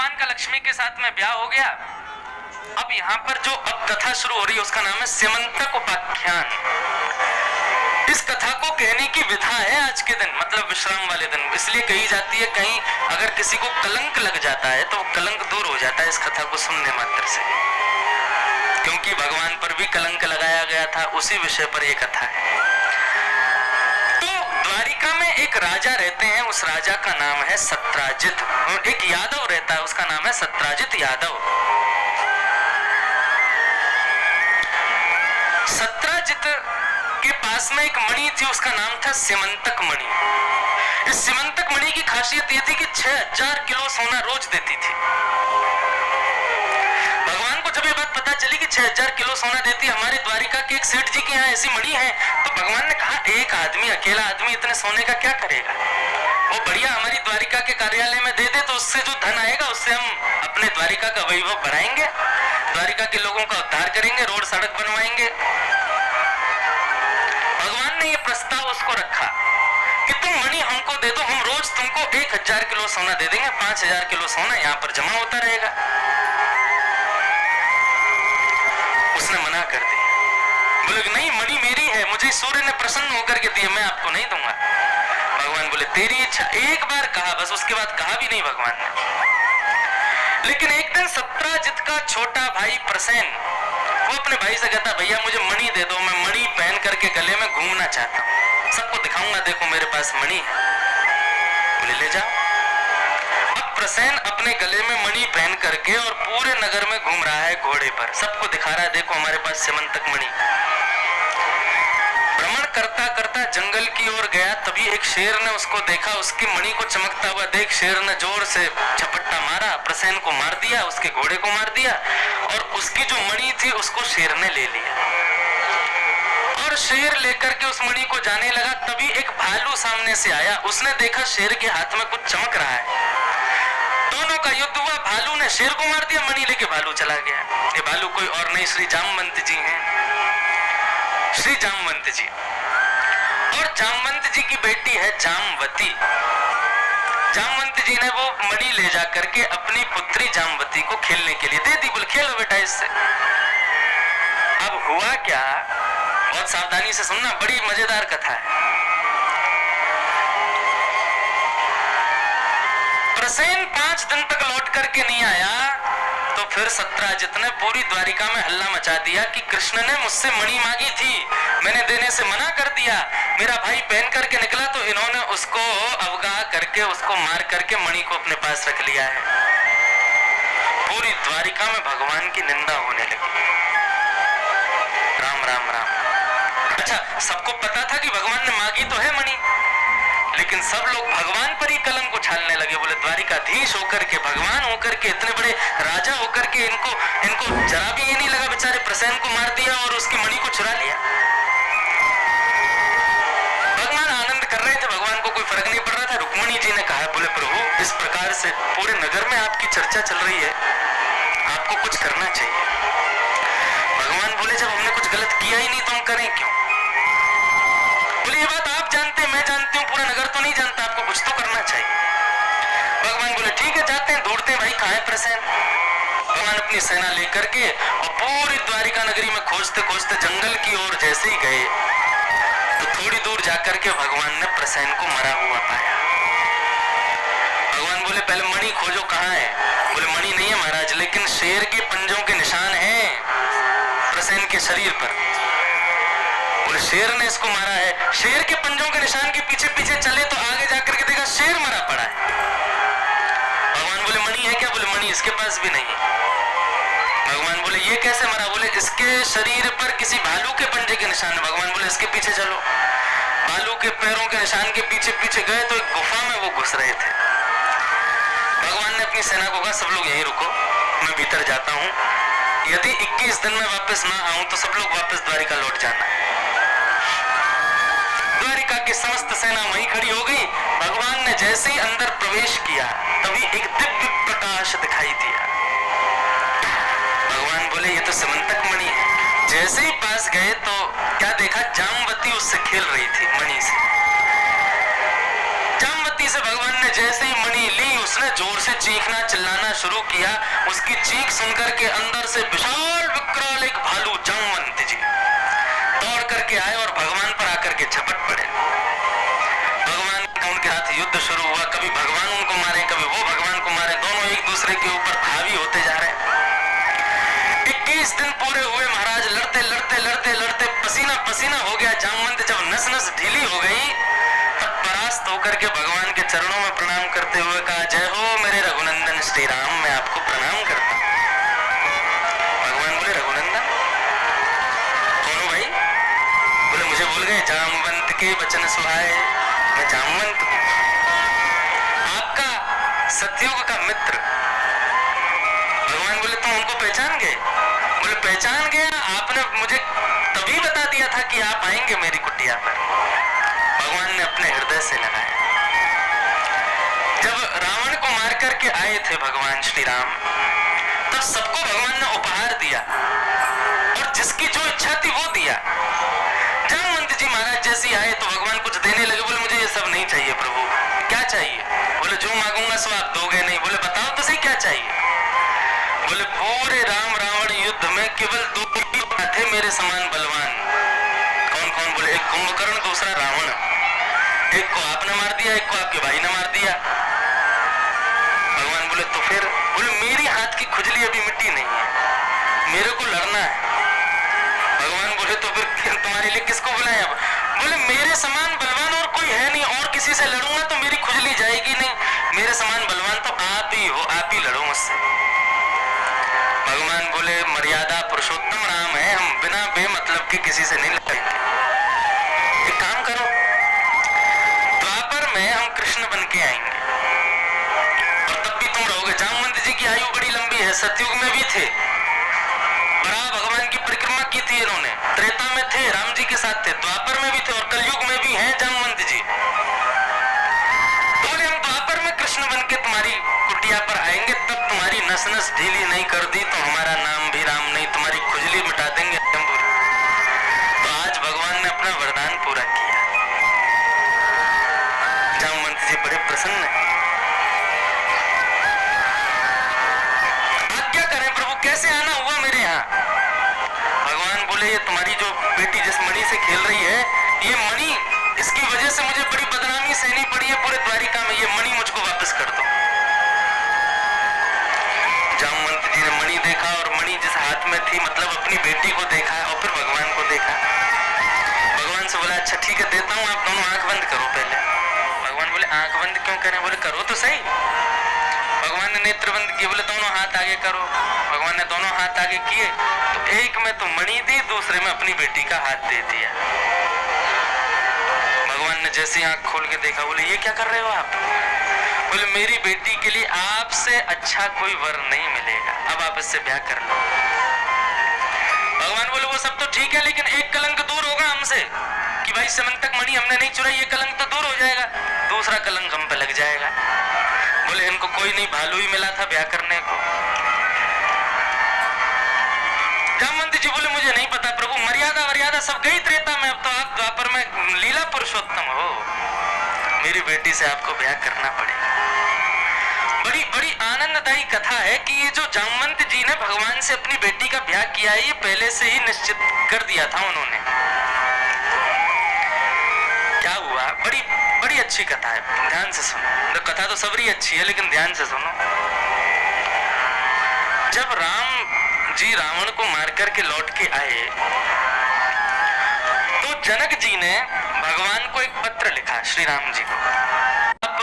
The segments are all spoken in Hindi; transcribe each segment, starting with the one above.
भगवान का लक्ष्मी के साथ में ब्याह हो गया। अब यहाँ पर जो अब कथा शुरू हो रही है उसका नाम है स्यमंतक उपाख्यान। इस कथा को कहने की विधा है आज के दिन, मतलब विश्राम वाले दिन, इसलिए कही जाती है। कहीं अगर किसी को कलंक लग जाता है तो कलंक दूर हो जाता है इस कथा को सुनने मात्र से, क्योंकि भगवान पर भी कलंक लगाया गया था। उसी विषय पर यह कथा है। तो द्वारिका में एक राजा रहते हैं, उस राजा का नाम है सत्राजित। और एक यादव रहता है, उसका नाम है सत्राजित यादव। सत्राजित के पास में एक मणि थी, उसका नाम था स्यमंतक मणि। इस स्यमंतक मणि की खासियत यह थी कि 6000 किलो सोना रोज देती थी। भगवान को जब ये बात पता चली कि 6000 किलो सोना देती, हमारे द्वारिका के एक सेठ जी के यहाँ ऐसी मणि है, तो भगवान ने कहा एक आदमी, अकेला आदमी इतने सोने का क्या करेगा, वो बढ़िया हमारी द्वारिका के कार्यालय में दे दे, तो उससे जो धन आएगा उससे हम अपने द्वारिका का वैभव बढ़ाएंगे, द्वारिका के लोगों का उद्धार करेंगे, रोड सड़क बनवाएंगे। भगवान ने ये प्रस्ताव उसको रखा कि तुम मणि हमको दे दो, हम रोज तुमको 1000 किलो सोना दे देंगे, 5000 किलो सोना यहाँ पर जमा होता रहेगा। उसने मना कर दिया, बोले नहीं मणि मेरी है, मुझे सूर्य ने प्रसन्न होकर के दिए, मैं आपको नहीं दूंगा। भगवान बोले तेरी इच्छा। एक बार कहा बस, उसके बाद कहा भी नहीं भगवान ने। लेकिन एक दिन सत्राजित का छोटा भाई प्रसेन, वो अपने भाई से कहता भैया मुझे मणि दे दो, मैं मणि पहन करके गले में घूमना चाहता हूँ, सबको दिखाऊंगा देखो मेरे पास मणि है। बोले ले जाओ। अब प्रसेन अपने गले में मणि पहन करके और पूरे नगर में घूम रहा है घोड़े पर, सबको दिखा रहा है देखो हमारे पास स्यमंतक मणि। भ्रमण करता करता जंगल की ओर गया, तभी एक शेर ने उसको देखा, उसकी मणि को चमकता हुआ देख शेर ने जोर से झपट्टा मारा, प्रसेन को मार दिया, उसके घोड़े को मार दिया, और उसकी जो मणि थी उसको शेर ने ले लिया। और शेर लेकर के उस मणि को जाने लगा, तभी एक भालू सामने से आया, उसने देखा शेर के हाथ में कुछ चमक रहा है, दोनों का युद्ध हुआ, भालू ने शेर को मार दिया, मणि लेके भालू चला गया। ये भालू कोई और नहीं श्री जामवंत जी हैं, श्री जामवंत जी। और जामवंत जी की बेटी है जामवती। जामवंत जी ने वो मणि ले जा करके अपनी पुत्री जामवती को खेलने के लिए दे दी, बोले खेलो बेटा इससे। अब हुआ क्या, बहुत सावधानी से सुनना, बड़ी मजेदार कथा है। प्रसेन 5 दिन तक लौट करके नहीं आया, तो फिर सत्राजित ने पूरी द्वारिका में हल्ला मचा दिया कि कृष्ण ने मुझसे मणि मांगी थी, मैंने देने से मना कर दिया, मेरा भाई पहन करके निकला तो इन्होंने उसको अवगाह करके उसको मार करके मणि को अपने पास रख लिया है। पूरी द्वारिका में भगवान की निंदा होने लगी। राम राम राम। अच्छा, सबको पता था कि भगवान ने मांगी तो है मणि, लेकिन सब लोग भगवान पर ही कलंक उछालने लगे। बोले द्वारिकाधीश होकर के, भगवान होकर के, इतने बड़े राजा होकर के इनको जरा भी ये नहीं लगा बेचारे प्रसेन को मार दिया और उसकी मणि को चुरा लिया। भगवान आनंद कर रहे थे, भगवान को कोई फर्क नहीं पड़ रहा था। रुक्मिणी जी ने कहा, बोले प्रभु इस प्रकार से पूरे नगर में आपकी चर्चा चल रही है, आपको कुछ करना चाहिए। भगवान बोले जब हमने कुछ गलत किया ही नहीं तो हम करें क्यों। बोले ये बात आप जानते हैं, मैं जानती हूँ, पूरा नगर तो नहीं जानता, आपको कुछ तो करना चाहिए। भगवान बोले ठीक है जाते हैं, ढूंढते हैं भाई कहाँ है प्रसेन। भगवान अपनी सेना लेकर के और पूरी द्वारिका नगरी में खोजते खोजते जंगल की ओर जैसे ही गए तो थोड़ी दूर जाकर के भगवान ने प्रसेन को मरा हुआ पाया। भगवान बोले पहले मणि खोजो कहाँ है। बोले मणि नहीं है महाराज, लेकिन शेर के पंजों के निशान हैं प्रसेन के शरीर पर। बोले शेर ने इसको मारा है। शेर के पंजों के निशान के पीछे पीछे चले तो आगे जाकर के देखा शेर मरा पड़ा है। भगवान बोले मणि है क्या। बोले मणि इसके पास भी नहीं है। भगवान बोले ये कैसे मरा। बोले इसके शरीर पर किसी भालू के पंजे के निशान है। भगवान बोले इसके पीछे चलो। भालू के पैरों के निशान के पीछे पीछे गए तो एक गुफा में वो घुस रहे थे। भगवान ने अपनी सेना को कहा सब लोग यहीं रुको, मैं भीतर जाता हूँ, यदि 21 दिन में वापस ना आऊं तो सब लोग वापस द्वारिका लौट जाना। द्वारिका की समस्त सेना वहीं खड़ी हो गई। भगवान ने जैसे ही अंदर प्रवेश किया तभी एक दिव्य प्रकाश दिखाई दिया। भगवान बोले ये तो स्यमंतक मणि है। जैसे ही पास गए तो क्या देखा, जामवती उससे खेल रही थी मणि से। जामवती कुटी से भगवान ने जैसे ही मणि ली, उसने जोर से चीखना चिल्लाना शुरू किया। उसकी चीख सुनकर के अंदर से विशाल विकराल एक भालू जामवंत जी दौड़ करके आए और भगवान पर आकर के झपट पड़े। भगवान का उनके हाथ युद्ध शुरू हुआ। कभी भगवान उनको मारे, कभी वो भगवान को मारे। दोनों एक दूसरे के ऊपर हावी होते जा रहे। 21 दिन पूरे हुए महाराज, लड़ते लड़ते लड़ते लड़ते पसीना पसीना हो गया। जामवंत जब नस नस ढीली हो गई, तब परास्त होकर के भगवान के चरणों में प्रणाम करते हुए कहा, जय हो मेरे रघुनंदन श्री राम, मैं आपको प्रणाम करता हूं। भगवान बोले, रघुनंदन कौन हो भाई? बोले, मुझे भूल गए, जामवंत के वचन सुहाए, मैं जामवंत हूं, आपका सतयुग का मित्र। भगवान बोले, तुम उनको पहचान गए? बोले, पहचान गया, आपने मुझे तभी बता दिया था कि आप आएंगे मेरी कुटिया पर। भगवान ने अपने हृदय से लगाया। जब रावण को मार करके आए थे भगवान श्री राम, तब सबको भगवान ने उपहार दिया और जिसकी जो इच्छा थी वो दिया। जामवंत जी महाराज जैसे आए तो भगवान कुछ देने लगे। बोले, मुझे ये सब नहीं चाहिए प्रभु। क्या चाहिए? बोले, जो मांगूंगा सो आप दोगे नहीं। बोले, बताओ तो सही क्या चाहिए? बोले, पूरे राम रावण युद्ध में केवल 2 थे मेरे समान बलवान। कौन कौन? बोले, एक कुंभकर्ण, दूसरा रावण। एक को आपने मार दिया, एक को आपके भाई ने मार दिया। भगवान बोले, तो फिर? बोले, मेरी हाथ की खुजली अभी मिट्टी नहीं है, मेरे को लड़ना है। भगवान बोले, तो फिर तुम्हारे लिए किसको बुलाया? बोले, मेरे समान बलवान और कोई है नहीं, और किसी से लड़ूंगा तो मेरी खुजली जाएगी नहीं। मेरे समान बलवान तो आप ही हो, आप ही लड़ो मुझसे। भगवान बोले, मर्यादा पुरुषोत्तम राम है, हम बिना बेमतलब के किसी से नहीं लड़ेंगे। एक काम करो, द्वापर में हम कृष्ण बन के आएंगे और तब भी तुम रहोगे। जामवंत जी की आयु बड़ी लंबी है, सतयुग में भी थे, बड़ा भगवान की परिक्रमा की थी इन्होंने। त्रेता में थे, राम जी के साथ थे, द्वापर में भी थे और कलयुग में भी हैं जामवंत जी। तो बोले, हम द्वापर में कृष्ण बन के तुम्हारी कुटिया पर आएंगे, तब तुम्हारी नस नस ढीली नहीं कर दी तो हमारा नाम भी राम नहीं, तुम्हारी खुजली मिटा देंगे। तो आज भगवान ने अपना वरदान पूरा किया। जामवंत जी बड़े प्रसन्न हैं। आज्ञा करें प्रभु, कैसे आना हुआ मेरे यहाँ? भगवान बोले, ये तुम्हारी जो बेटी जिस मणि से खेल रही है, ये मणि, इसकी वजह से मुझे बड़ी बदनामी सहनी पड़ी है पूरे द्वारिका में, ये मणि मुझको वापस कर दो। जामवंत जी ने मणि देखा और मणि जिस हाथ में थी, मतलब अपनी बेटी को देखा और फिर भगवान को देखा। भगवान से बोला, अच्छा ठीक है देता हूँ, आप दोनों आंख बंद करो पहले। भगवान बोले, आंख बंद क्यों करें? बोले, करो तो सही। भगवान ने नेत्र बंद किए, बोले दोनों हाथ आगे करो। भगवान ने दोनों हाथ आगे किए तो एक में तो मणि दी, दूसरे में अपनी बेटी का हाथ दे दिया। भगवान ने जैसे आंख खोल के देखा, बोले, ये क्या कर रहे हो आप? बोले, मेरी बेटी के लिए आपसे अच्छा कोई वर नहीं मिलेगा, अब आप इससे ब्याह कर लो। भगवान बोले, वो सब तो ठीक है, लेकिन एक कलंक दूर होगा हमसे कि भाई समंतक मणि हमने नहीं चुराई, ये कलंक तो दूर हो जाएगा, दूसरा कलंक हम पे लग जाएगा। बोले, इनको कोई नहीं, भालू ही मिला था ब्याह करने को। जामवंत जी बोले, मुझे नहीं पता प्रभु, मर्यादा वर्यादा सब गई त्रेता में, अब तो आप द्वापर में लीला पुरुषोत्तम हो, मेरी बेटी से आपको ब्याह करना पड़ेगा। बड़ी बड़ी आनंददायी कथा है कि ये जो जामवंत जी ने भगवान से अपनी बेटी का ब्याह किया है, ये पहले से ही निश्चित कर दिया था उन्होंने। क्या हुआ? बड़ी बड़ी अच्छी कथा है, ध्यान से सुनो। कथा तो सबरी अच्छी है, लेकिन ध्यान से सुनो। जब राम जी रावण को मार करके लौट के आए, तो जनक जी ने भगवान को एक पत्र लिखा, श्री राम जी को। अब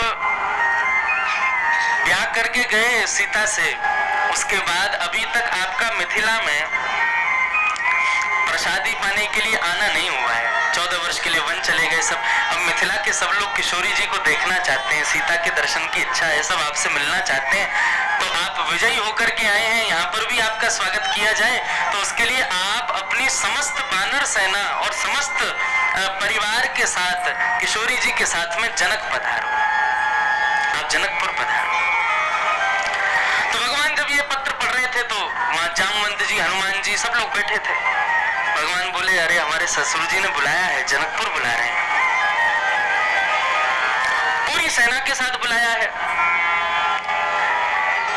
ब्याह करके गए सीता से, उसके बाद अभी तक आपका मिथिला में प्रसादी पाने के लिए आना नहीं हुआ है। 14 वर्ष के लिए वन चले गए सब। अब मिथिला के सब लोग किशोरी जी को देखना चाहते हैं, सीता के दर्शन की इच्छा है, सब आपसे मिलना चाहते हैं। तो आप विजयी होकर के आए हैं, यहाँ पर भी आपका स्वागत किया जाए, तो उसके लिए आप अपनी समस्त वानर सेना और समस्त परिवार के साथ, किशोरी जी के साथ में जनक पधारो, आप जनकपुर पधारो। तो भगवान जब ये पत्र पढ़ रहे थे तो वहां जामवंत जी, हनुमान जी सब लोग बैठे थे। भगवान बोले, अरे हमारे ससुर जी ने बुलाया है, जनकपुर बुला रहे हैं। पूरी सेना के साथ बुलाया है,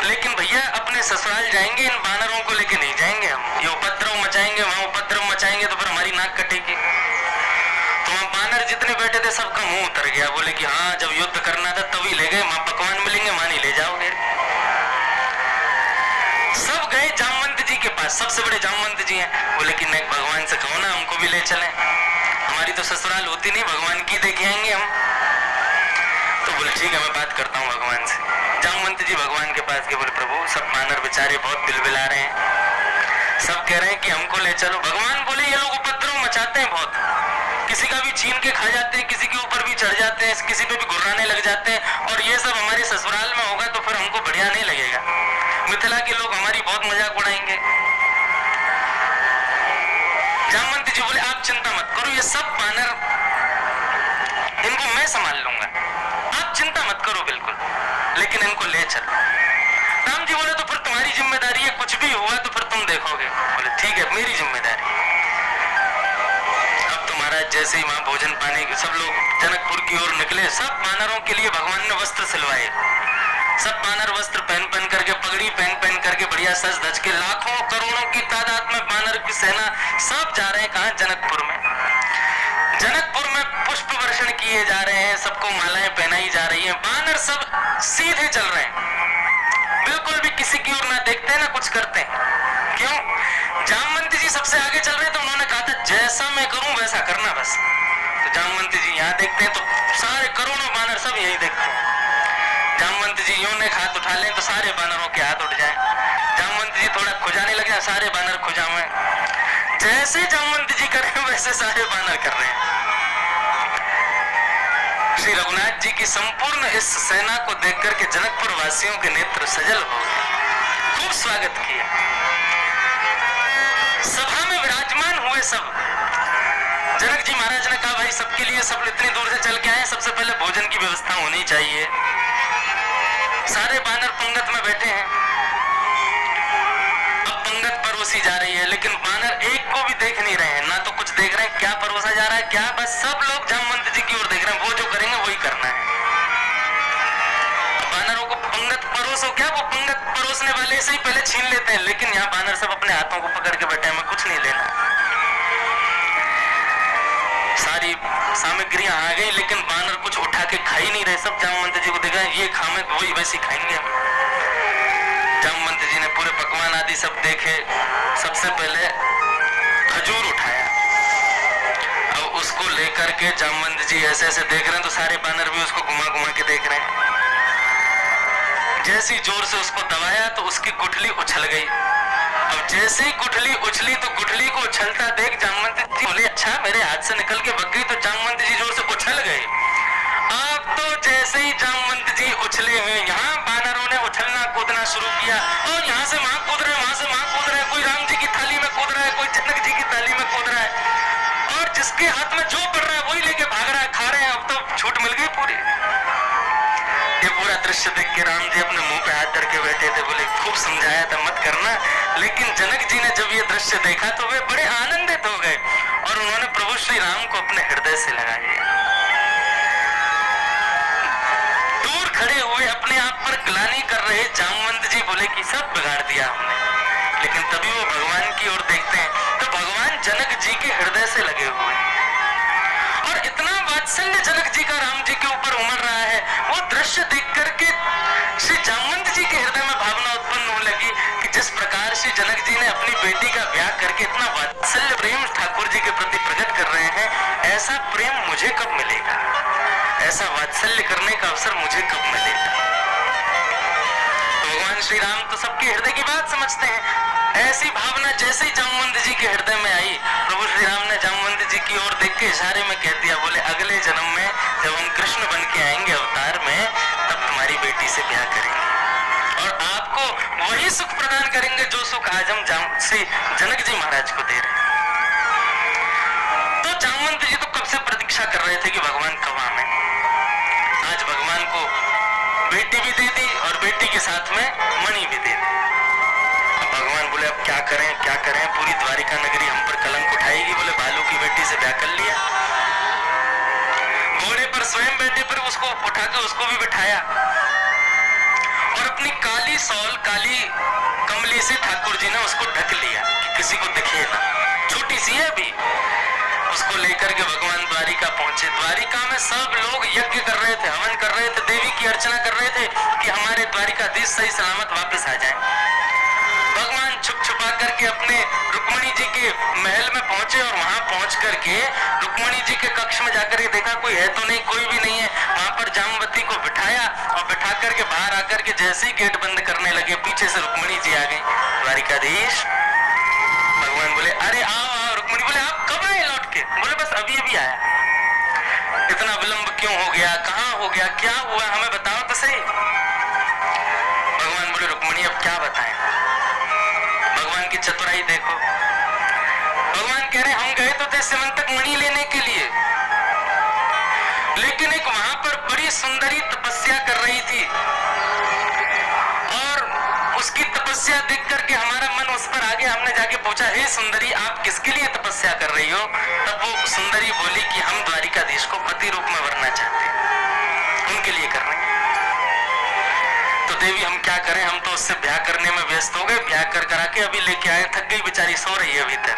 लेकिन भैया अपने ससुराल जाएंगे, इन बानरों को लेके नहीं जाएंगे हम। ये उपद्रव मचाएंगे, वहां उपद्रव मचाएंगे तो फिर हमारी नाक कटेगी। तो वहां बानर जितने बैठे थे सबका मुंह उतर गया, बोले कि हाँ जब युद्ध करना था तभी ले गए, वहां पकवान मिलेंगे, वहां नहीं ले जाओगे। सब गए जामवंत जी के पास, सबसे बड़े जामवंत जी हैं। बोले कि नहीं, भगवान से कहो ना हमको भी ले चलें, हमारी तो ससुराल होती नहीं, भगवान की देखे आएंगे हम। तो बोले ठीक है मैं बात करता हूँ भगवान से। जामवंत जी भगवान के पास गए, बोले प्रभु सब बानर बेचारे बहुत बिलबिला रहे हैं, सब कह रहे हैं कि हमको ले चलो। भगवान बोले ये लोग उपद्रव मचाते हैं बहुत, किसी का भी छीन के खा जाते हैं, किसी के ऊपर भी चढ़ जाते हैं, किसी पे भी गुर्राने लग जाते हैं, और ये सब हमारे ससुराल में होगा तो फिर हमको बढ़िया नहीं लगेगा। मिथिला के लोग हमारी बहुत मजाक उड़ाएंगे। जामवंत जी बोले आप चिंता मत करो, ये सब बानर इनको मैं संभाल लूंगा, आप चिंता मत करो बिल्कुल, लेकिन इनको ले चलो। राम जी बोले तो फिर तुम्हारी जिम्मेदारी है, कुछ भी हुआ तो फिर तुम देखोगे। बोले ठीक है मेरी जिम्मेदारी। अब तो महाराज जैसे ही वहां भोजन पाने के सब लोग जनकपुर की ओर निकले, सब बानरों के लिए भगवान ने वस्त्र सिलवाए। सब बानर वस्त्र पहन पहन करके, पगड़ी पहन पहन करके, बढ़िया सज धज के, लाखों करोड़ों की तादाद में बानर की सेना सब जा रहे हैं कहां, जनकपुर में। जनकपुर में पुष्प वर्षण किए जा रहे हैं, सबको मालाएं पहनाई जा रही हैं, बानर सब सीधे चल रहे हैं, बिल्कुल भी किसी की ओर ना देखते हैं ना कुछ करते हैं। क्यों? जामवंत जी सबसे आगे चल रहे थे, उन्होंने कहा था जैसा मैं करूं वैसा करना बस। तो जामवंत जी यहाँ देखते हैं तो सारे करोड़ों बानर सब यही देखते हैं। जामवंत जी यूं ने हाथ उठा लें तो सारे बानरों के हाथ उठ जाएं। जामवंत जी थोड़ा खुजाने लगे, सारे बानर खुजावे। जैसे जामवंत जी कर रहे हैं वैसे सारे बानर कर रहे हैं। श्री रघुनाथ जी की संपूर्ण इस सेना को देख करके जनकपुर वासियों के नेत्र सजल हो गए, खूब स्वागत किया। सभा में विराजमान हुए सब। जनक जी महाराज ने कहा भाई सबके लिए, सब इतनी दूर से चल के आए, सबसे पहले भोजन की व्यवस्था होनी चाहिए। सारे बानर पंगत में बैठे हैं, अब पंगत परोसी जा रही है, लेकिन बानर एक को भी देख नहीं रहे हैं, ना तो कुछ देख रहे हैं क्या परोसा जा रहा है क्या, बस सब लोग जामवंत जी की ओर देख रहे हैं, वो जो करेंगे वही करना है। बानरों को पंगत परोसो क्या, वो पंगत परोसने वाले से ही पहले छीन लेते हैं, लेकिन यहाँ बानर सब अपने हाथों को पकड़ के बैठे हैं, हमें कुछ नहीं लेना। सारी सामग्रियां आ गई, लेकिन बानर कुछ उठा के खा ही नहीं रहे। सब जामवंत जी को देखा ये खामे तो वही वैसे खाएंगे। जामवंत जी ने पूरे पकवान आदि सब देखे, सबसे पहले खजूर उठाया, अब उसको लेकर के जामवंत जी ऐसे ऐसे देख रहे हैं तो सारे बानर भी उसको घुमा घुमा के देख रहे हैं। जैसी जोर से उसको दबाया तो उसकी गुठली उछल गई। अब जैसे ही गुठली उछली तो गुठली को उछलता देख जामवंत जी बोले अच्छा मेरे हाथ से निकल के भग गई, तो जामवंत जी जोर से उछल गए। अब तो जैसे ही जामवंत जी उछले हुए, यहाँ बानरों ने उछलना कूदना शुरू किया, और यहाँ से वहां कूद रहे, वहां से वहां कूद रहे, कोई राम जी की थाली में कूद रहा है, कोई जनक जी की थाली में कूद रहा है, और जिसके हाथ में जो पड़ रहा है वही लेके भाग रहा है, खा रहे हैं। अब तो छूट मिल गई पूरी। ये पूरा दृश्य देख के राम जी अपने मुंह पे हाथ धर के बैठे थे, बोले खूब समझाया था मत करना, लेकिन जनक जी ने जब ये दृश्य देखा तो वे बड़े आनंदित हो गए और उन्होंने प्रभु श्री राम को अपने हृदय से लगा लिया। दूर खड़े हुए अपने आप पर ग्लानि कर रहे जामवंत जी बोले कि सब बिगाड़ दिया हमने, लेकिन तभी वो भगवान की ओर देखते हैं तो भगवान जनक जी के हृदय से लगे हुए, और इतना वात्सल्य जनक जी का राम जी के ऊपर उमड़ रहा है। वो दृश्य देख करके श्री जामवंत जी के हृदय में भावना उत्पन्न होने लगी कि जिस प्रकार श्री जनक जी ने अपनी बेटी का ब्याह करके इतना वात्सल्य प्रेम ठाकुर जी के प्रति प्रकट कर रहे हैं, ऐसा प्रेम मुझे कब मिलेगा, ऐसा वात्सल्य करने का अवसर मुझे कब मिलेगा। तो भगवान श्री राम तो सबके हृदय की बात समझते हैं। ऐसी भावना जैसे ही जामवंत जी के हृदय में आई, प्रभु श्री राम ने जामवंत जी की ओर देख के इशारे में कह दिया, बोले अगले जन्म में जब हम कृष्ण बन के आएंगे अवतार में, तब तुम्हारी बेटी से ब्याह करेंगे और आपको वही सुख प्रदान करेंगे जो सुख आज हम श्री जनक जी महाराज को दे रहे हैं। तो जामवंत जी तो कब से प्रतीक्षा कर रहे थे कि भगवान कब आए। आज भगवान को बेटी भी दे दी और बेटी के साथ में मणि भी दे दी। भगवान बोले अब क्या करें क्या करें, पूरी द्वारिका नगरी हम पर कलंक उठाएगी। बोले बालू की बेटी से ब्याह कर लिया, घोड़े पर और स्वयं बैठे, फिर उसको उठा के उसको भी बिठाया और अपनी काली सौल, काली कमली से ठाकुर जी ने उसको ढक लिया कि किसी को दिखे ना, छोटी सी है अभी। उसको लेकर के भगवान द्वारिका पहुंचे। द्वारिका में सब लोग यज्ञ कर रहे थे, हवन कर रहे थे, देवी की अर्चना कर रहे थे कि हमारे द्वारिकाधीश सही सलामत वापस आ जाए। भगवान छुप छुपा करके अपने रुक्मणी जी के महल में पहुंचे और वहां पहुंच करके रुक्मणी जी के कक्ष में जाकर के देखा कोई है तो नहीं, कोई भी नहीं है। वहां पर जामवती को बिठाया और बिठा करके बाहर आकर के जैसे ही गेट बंद करने लगे, पीछे से रुक्मणी जी आ गई। द्वारिकाधीश, भगवान बोले अरे आओ आओ। रुक्मणी बोले आप कब आए लौट के? बोले बस अभी अभी आया। इतना विलंब क्यों हो गया, कहाँ हो गया, क्या हुआ, हमें बताओ तो सही। भगवान बोले रुक्मणी अब क्या बताएं, भगवान की चतुराई देखो। भगवान कह रहे हम गए तो थे सिमंतक मणि लेने के लिए, लेकिन एक वहां पर बड़ी सुंदरी तपस्या कर रही थी और उसकी तपस्या देख करके हमारा मन उस पर आ गया। हमने जाके पूछा हे सुंदरी आप किसके लिए तपस्या कर रही हो? तब वो सुंदरी बोली कि हम द्वारिकाधीश को पति रूप में वरना चाहते हैं, उनके लिए कर रहे हैं। तो देवी हम क्या करें, हम तो उससे ब्याह करने में व्यस्त हो गए, ब्याह कर करा के अभी लेके आए, थक गई बेचारी, सो रही है भीतर।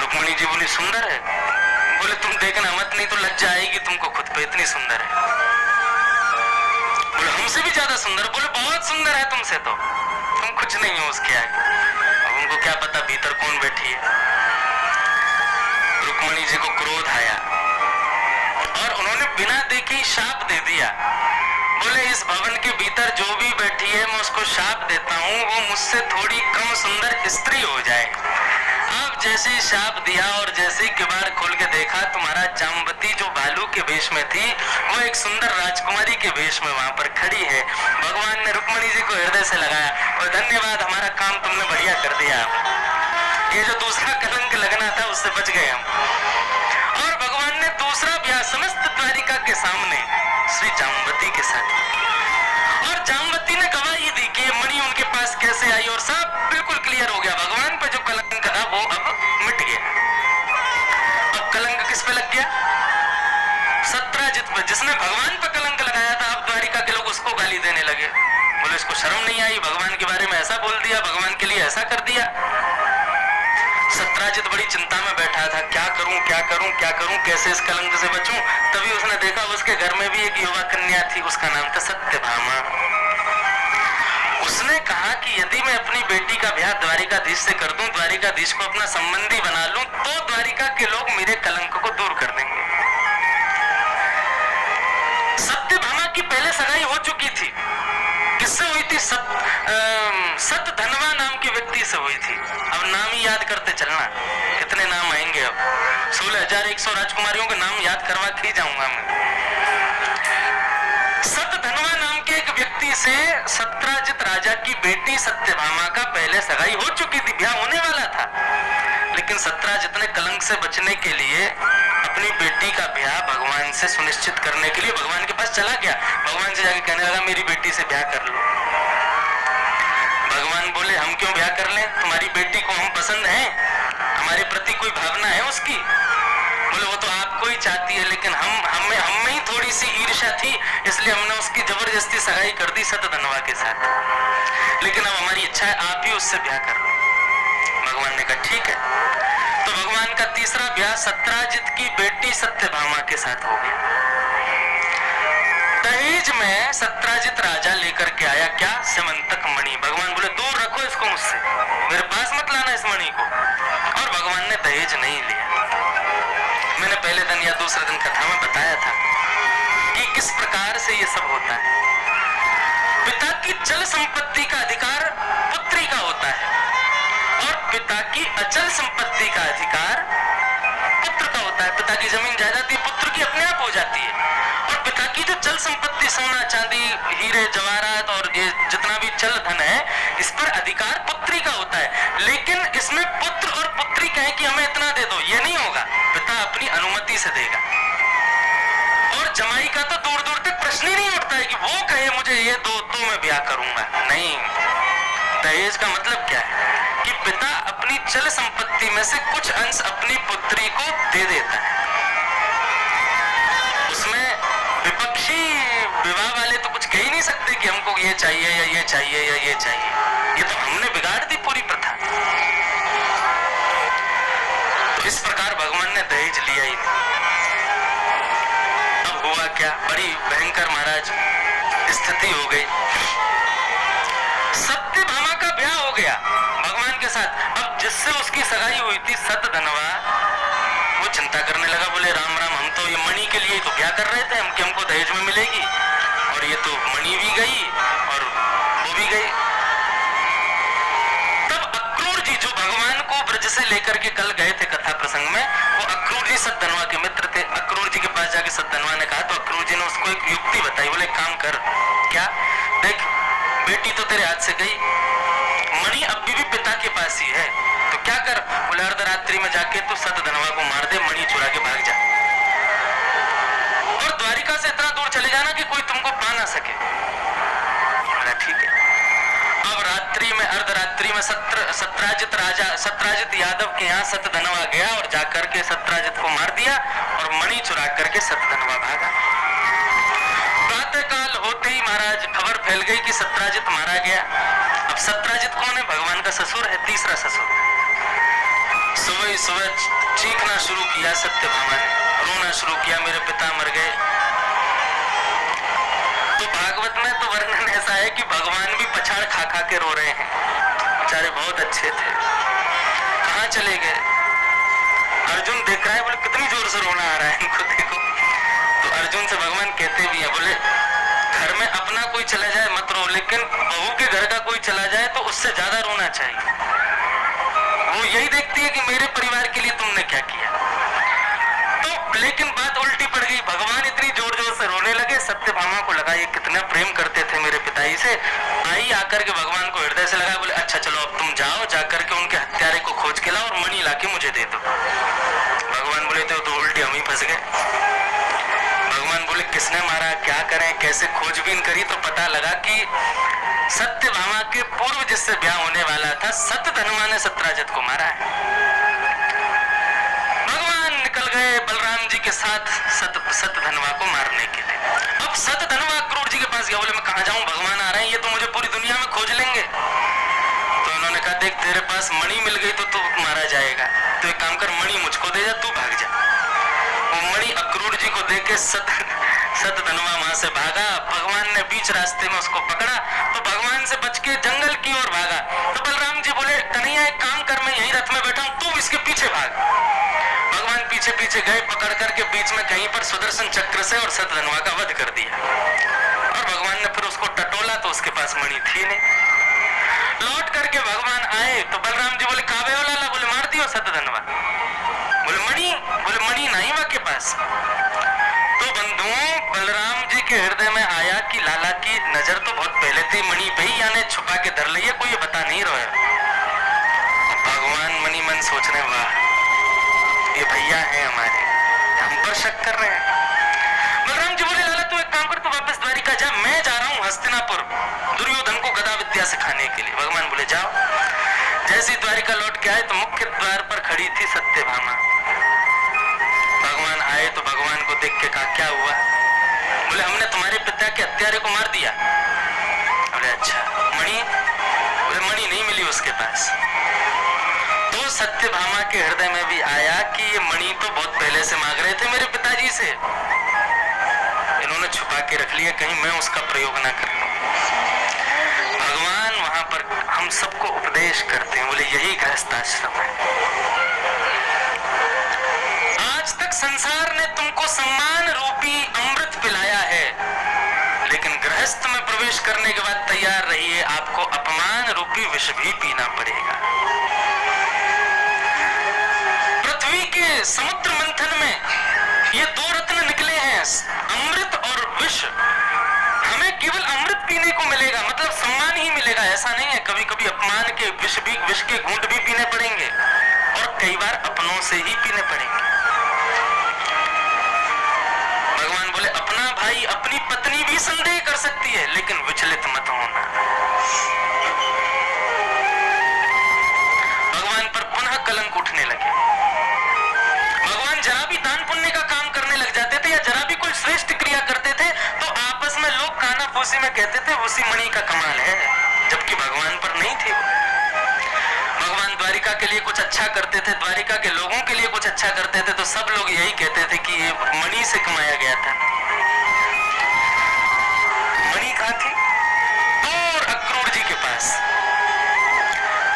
रुक्मणी जी बोली सुंदर है? बोले तुम देखना मत, नहीं तो लज्जा आएगी तुमको खुद पे, इतनी सुंदर है। बोले हमसे भी ज्यादा सुंदर? बोले बहुत सुंदर है तुमसे तो, तुम कुछ नहीं हो उसके आगे। अब उनको क्या पता भीतर कौन बैठी है। रुक्मणी जी को क्रोध आया और उन्होंने बिना देखे शाप दे दिया। बोले इस भवन के भीतर जो भी बैठी है मैं उसको शाप देता हूँ, वो मुझसे थोड़ी कम सुंदर स्त्री हो जाए। अब जैसे ही शाप दिया और जैसे ही किवाड़ खोल के देखा, तुम्हारा जामवती जो भालू के वेश में थी वो एक सुंदर राजकुमारी के वेश में वहां पर खड़ी है। भगवान ने रुक्मणी जी को हृदय से लगाया और धन्यवाद, हमारा काम तुमने बढ़िया कर दिया। ये जो दूसरा कलंक लगना था उससे बच गए हम। और भगवान ने दूसरा ब्याह समस्त द्वारिका के सामने श्री जामवती के साथ, और जामवती ने गवाही दी कि मणि उनके पास कैसे आई और सब बिल्कुल क्लियर हो गया। भगवान पे जो कलंक था वो अब मिट गया। अब कलंक किस पे लग गया? सत्राजित पे, जिसने भगवान पे कलंक लगाया था। अब द्वारिका के लोग उसको गाली देने लगे। बोले इसको शर्म नहीं आई, भगवान के बारे में ऐसा बोल दिया, भगवान के लिए ऐसा कर दिया। सत्राजित बड़ी चिंता में बैठा था, क्या करूं क्या करूं क्या करूं, कैसे इस कलंक से बचूं। तभी उसने देखा उसके घर में भी एक युवा कन्या थी, उसका नाम था सत्यभामा। उसने कहा कि यदि मैं अपनी बेटी का ब्याह द्वारिकाधीश से कर दूं, द्वारिकाधीश को अपना संबंधी बना लूं, तो द्वारिका के लोग मेरे कलंक को दूर कर देंगे। सत्यभामा की पहले सगाई हो चुकी थी। किससे हुई थी? सतधनवा नाम के व्यक्ति से हुई थी। अब नाम ही याद करते चलना, कितने नाम आएंगे। अब 16,100 राजकुमारियों के नाम याद करवा के ही जाऊंगा मैं। सतधनवा नाम के एक व्यक्ति से सत्राजित राजा की बेटी सत्यभामा का पहले सगाई हो चुकी थी, ब्याह होने वाला था। लेकिन सत्राजित ने कलंक से बचने के लिए अपनी बेटी का ब्याह भगवान से सुनिश्चित करने के लिए भगवान के पास चला गया। भगवान से जाके कहने लगा मेरी बेटी से ब्याह कर लो। भगवान बोले हम क्यों ब्याह कर लें, तुम्हारी बेटी को हम पसंद हैं, हमारे प्रति कोई भावना है उसकी? बोले वो तो आपको ही चाहती है, लेकिन हम में ही थोड़ी सी ईर्ष्या थी, इसलिए हमने उसकी जबरदस्ती सगाई कर दी सतधनवा के साथ। लेकिन अब हमारी इच्छा है आप ही उससे ब्याह कर लो। भगवान ने कहा ठीक है। तो भगवान का तीसरा ब्याह सत्राजित की बेटी सत्यभामा के साथ हो गया। दहेज में सत्राजित राजा लेकर के आया क्या? सिमंतक मणि। भगवान बोले दूर रखो इसको मुझसे, मेरे पास मत लाना इस मणि को। और भगवान ने दहेज नहीं लिया। मैंने पहले दिन या दूसरे दिन कथा में बताया था कि किस प्रकार से ये सब होता है। पिता की चल संपत्ति का अधिकार पुत्री का होता है और पिता की अचल संपत्ति का अधिकार पुत्र का होता है। पिता की जमीन जायदाद पुत्र की अपने आप हो जाती है, और पिता की जो चल संपत्ति सोना चांदी हीरे जवाहरात और ये जितना भी चल धन है, इस पर अधिकार पुत्री का होता है। लेकिन इसमें पुत्र और पुत्री कहे कि हमें इतना दे दो, ये नहीं होगा, पिता अपनी अनुमति से देगा। और जमाई का तो दूर दूर तक प्रश्न ही नहीं उठता है कि वो कहे मुझे ये दो तो मैं ब्याह करूंगा। नहीं, दहेज का मतलब क्या है कि पिता अपनी चल संपत्ति में से कुछ अंश अपनी पुत्री को दे देता है। उस कुछ कह ही नहीं सकते कि हमको ये चाहिए या ये चाहिए या ये चाहिए। ये तो हमने बिगाड़ दी पूरी प्रथा। तो इस प्रकार भगवान ने दहेज लिया ही नहीं। अब हुआ क्या, बड़ी भयंकर महाराज स्थिति हो गई। सत्यभामा का ब्याह हो गया भगवान के साथ। अब जिससे उसकी सगाई हुई थी सतधनवा, वो चिंता करने लगा, बोले राम राम, हम तो ये मणि के लिए ही तो ब्याह कर रहे थे, हमको दहेज में मिलेगी, और ये तो मणि भी गई और वो भी गई। तब अक्रूर जी जो भगवान को ब्रज से लेकर के कल गए थे कथा प्रसंग में, वो अक्रूर जी सतधनवा के मित्र थे। अक्रूर जी के पास जाके सतधनवा ने कहा, तो अक्रूर जी ने उसको एक युक्ति बताई, बोले काम कर, क्या, देख बेटी तो तेरे हाथ से गई, मणि अभी भी पिता के पास ही है, तो क्या कर, बोले अर्धरात्रि में जाके तू सतधनवा को मार दे, मणि चुरा के भाग जा, और द्वारिका से इतना दूर चले जाना कि कोई तुमको पा ना सके। बोला ठीक है। अब रात्रि में, अर्धरात्रि में सत्राजित यादव के यहाँ सतधनवा गया और जाकर के सत्राजित को मार दिया और मणि चुरा करके सतधनवा भागा। प्रातः काल होते ही महाराज खबर फैल गई कि सत्राजित मारा गया। अब सत्राजित कौन है, भगवान का ससुर है, तीसरा ससुर। सुबह सुबह चीखना शुरू किया सत्यभामा ने, रोना शुरू किया, मेरे पिता मर गए। तो भागवत में तो वर्णन ऐसा है कि भगवान भी पछाड़ खा खा के रो रहे हैं, बेचारे बहुत अच्छे थे, कहाँ चले गए। अर्जुन देख रहा है, बोले कितनी जोर से रोना आ रहा है इनको, देखो। तो अर्जुन से भगवान कहते भी है, बोले घर में अपना कोई चला जाए मत रो, लेकिन बहू के घर का कोई चला जाए तो उससे ज्यादा रोना चाहिए। वो यही देखती है कि मेरे परिवार के लिए तुमने क्या किया। तो लेकिन बात उल्टी पड़ गई, भगवान इतनी जोर जोर से रोने लगे, सत्यभामा को लगा ये कितना प्रेम करते थे मेरे पिताजी से। आई आकर के भगवान को हृदय से लगा, बोले अच्छा चलो अब तुम जाओ, जाकर के उनके हत्यारे को खोज के लाओ और मणि लाके मुझे दे दो। भगवान बोले तो उल्टी हम ही फंस गए। भगवान बोले किसने मारा, क्या करें, कैसे खोजबीन करी, तो पता लगा कि सत्यभामा के पूर्व जिससे ब्याह होने वाला था सतधनवा ने सत्राजित को मारा है। भगवान निकल गए बलराम जी के साथ सतधनवा को मारने के लिए। अब सतधनवा अक्रूर जी के पास गया, बोले मैं कहाँ जाऊं, भगवान आ रहे हैं, ये तो मुझे पूरी दुनिया में खोज लेंगे। तो उन्होंने कहा देख तेरे पास मणि मिल गई तो तू मारा जाएगा, तो एक काम कर मणि मुझको दे जा, तू भाग जा। वो मणि अक्रूर जी को देके सतधनवा वहां से भागा। भगवान ने बीच रास्ते में उसको पकड़ा तो भगवान से बच के जंगल की ओर भागा। तो बलराम जी बोले कन्हैया एक काम कर, मैं यही रथ में बैठा हूं, तू इसके पीछे भाग। भगवान पीछे पीछे गए, पकड़ करके बीच में कहीं पर सुदर्शन चक्र से और सतधनवा का वध कर दिया। और भगवान ने फिर उसको टटोला तो उसके पास मणि थी नहीं। लौट करके भगवान आए तो बलराम जी बोले कावे हो लाला, बोले मार दियो सतधनवा। बोले मणि नहीं वहां के पास। तो बंधुओं बलराम जी के हृदय में आया कि लाला की नजर तो बहुत पहले थी मणि पे ही, यानी छुपा के धर लिया, कोई ये बता नहीं रहा है। भगवान मनी मन सोच रहे वाह ये भैया है हमारे, हम पर शक कर रहे हैं। बलराम जी बोले लाला तू एक काम कर, तू वापस द्वारिका जा, मैं जा रहा हूँ हस्तिनापुर दुर्योधन को गदा विद्या सिखाने के लिए। भगवान बोले जाओ। जैसे ही द्वारिका लौट के आए तो मुख्य द्वार पर खड़ी थी सत्यभामा। भगवान आए तो भगवान को देख के कहा क्या हुआ, बोले हमने तुम्हारे पिता के हत्यारे को मार दिया। बोले अच्छा मणि, बोले मणि नहीं मिली उसके पास। तो सत्यभामा के हृदय में भी आया कि ये मणि तो बहुत पहले से मांग रहे थे मेरे पिताजी से, इन्होंने छुपा के रख लिया, कहीं मैं उसका प्रयोग ना कर लूं। भगवान वहां पर हम सबको उपदेश करते हैं, बोले यही गृहस्थ आश्रम है। आज तक संसार ने तुमको सम्मान रूपी अमृत पिलाया है, लेकिन गृहस्थ में प्रवेश करने के बाद तैयार रहिए, आपको अपमान रूपी विष भी पीना पड़ेगा। पृथ्वी के समुद्र मंथन में ये दो रत्न निकले हैं, अमृत और विष। हमें केवल अमृत पीने को मिलेगा, मतलब सम्मान ही मिलेगा, ऐसा नहीं है। कभी कभी अपमान के विष के घूंट भी पीने पड़ेंगे और कई बार अपनों से ही पीने पड़ेंगे। भगवान बोले अपना भाई अपनी पत्नी भी संदेह कर सकती है, लेकिन विचलित मत होना। भगवान पर पुनः कलंक उठने लगे। भगवान जरा भी दान पुण्य का काम करने लग जाते थे या जरा भी कोई श्रेष्ठ क्रिया करते थे तो आपस में लोग काना उसी में कहते थे उसी मणि का कमाल है, जबकि भगवान पर नहीं थे। भगवान द्वारिका के लिए कुछ अच्छा करते थे, द्वारिका के लोगों के लिए कुछ अच्छा करते थे, तो सब लोग यही कहते थे कि ये मणि से कमाया गया था। मणि कहाँ थी? और अक्रूर जी के पास।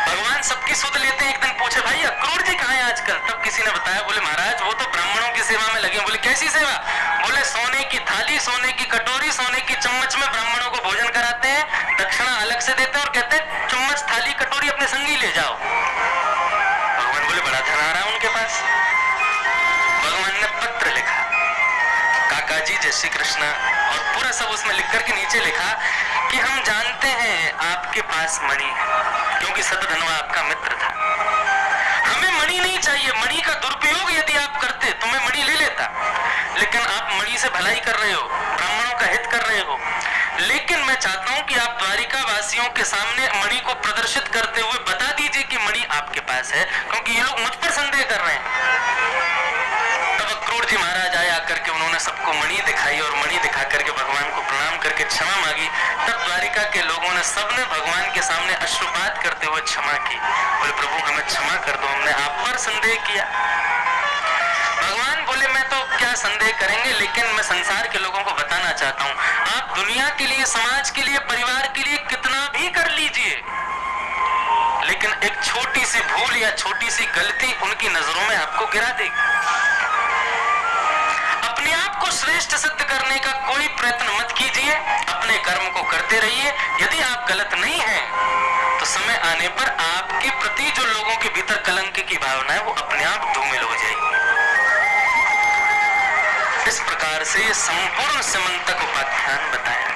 भगवान सबकी सुध लेते हैं। एक दिन पूछे, भाई अक्रूर जी कहाँ है आजकल? तब किसी ने बताया, बोले महाराज वो तो ब्राह्मणों की सेवा में लगे। बोले कैसी सेवा? बोले सोने की थाली, सोने की कटोरी, सोने की चम्मच में ब्राह्मणों को भोजन कराते हैं, दक्षिणा अलग से देते हैं और कहते हैं चम्मच थाली कटोरी अपने संगी ले जाओ। भगवान बोले बड़ा धन आ रहा है उनके पास। भगवान ने पत्र लिखा, काका जी जय श्री कृष्ण, और पूरा सब उसमें लिख करके नीचे लिखा कि हम जानते हैं आपके पास मणि है, क्योंकि सतधनवा आपका मित्र था। हमें मणि नहीं चाहिए, मणि का दुरुपयोग यदि आप करते तो मैं मणि ले लेता, लेकिन आप मणि से भलाई कर रहे हो, ब्राह्मणों का हित कर रहे हो। लेकिन मैं चाहता हूं कि आप द्वारिका वासियों के सामने मणि को प्रदर्शित करते हुए बता दीजिए कि मणि आपके पास है, क्योंकि ये लोग मुझ पर संदेह कर रहे हैं। तब अक्रूर जी महाराज आए, आकर के उन्होंने सबको मणि दिखाई और मणि दिखा करके भगवान को प्रणाम करके क्षमा मांगी। तब द्वारिका के लोगों ने सबने भगवान के सामने अश्रुपात करते हुए क्षमा की। बोले प्रभु हमें क्षमा कर दो, हमने आप पर संदेह किया। भगवान बोले मैं तो क्या संदेह करेंगे, लेकिन मैं संसार के लोगों को बताना चाहता हूँ, आप दुनिया के लिए, समाज के लिए, परिवार के लिए कितना भी कर लीजिए, लेकिन एक छोटी सी भूल या छोटी सी गलती उनकी नजरों में आपको गिरा देगी। अपने आप को श्रेष्ठ सिद्ध करने का कोई प्रयत्न मत कीजिए, अपने कर्म को करते रहिए। यदि आप गलत नहीं हैं तो समय आने पर आपके प्रति जो लोगों के भीतर कलंक की भावना है वो अपने आप धूमिल हो जाएगी। इस प्रकार से संपूर्ण समंतक उपाख्यान बताया।